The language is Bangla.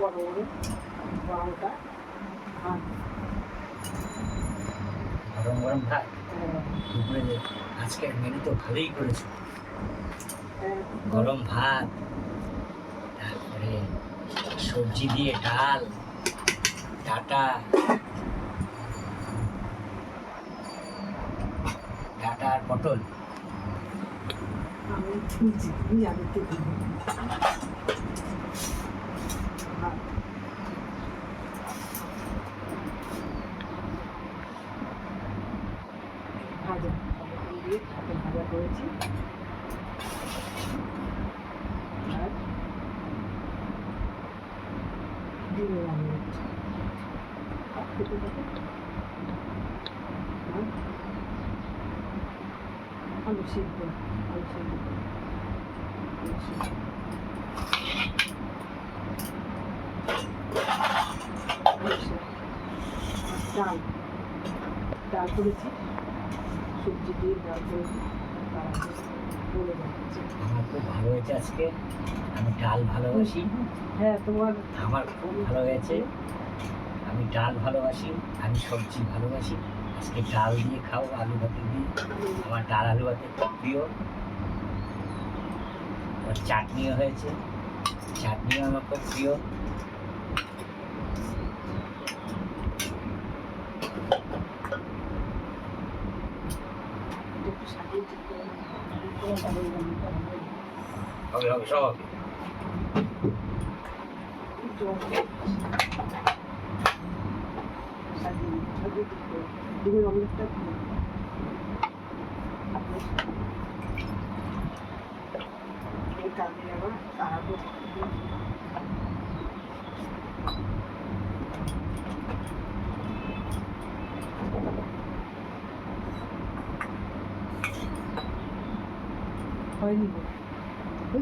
বড় বড় গরমটা ভাত, গরম গরম ভাত দুপুরে। আজকের মেনু তো ভালোই করেছো, গরম ভাত, তারপরে সবজি দিয়ে ডাল, ডাটা ডাটা আর পটল। আমি খুঁজছি, তুমি আগে তো ভাজা দিয়ে ভাজা করেছি। আর ডিমের অমলেট আর খেতে থাকে আলু সিদ্ধ, আলু সিদ্ধ, আলু সিদ্ধ, ডাল ডাল করেছি, সবজি দিয়ে ডাল করেছি। বলে যাচ্ছে আমার খুব ভালো হয়েছে আজকে। আমি ডাল ভালোবাসি। হ্যাঁ তোমার আমার খুব ভালো হয়েছে। আমি ডাল ভালোবাসি, আমি সবজি ভালোবাসি। আজকে ডাল দিয়ে খাও, আলু ভাতে দিয়ে। আমার ডাল আলু ভাতে খুব প্রিয়। আর চাটনিও হয়েছে, চাটনিও আমার খুব প্রিয়। হবে হবে সব হবে। ডিমের অমলেটটা কালকে আবার তাড়াবো। হয়নি বুঝলি।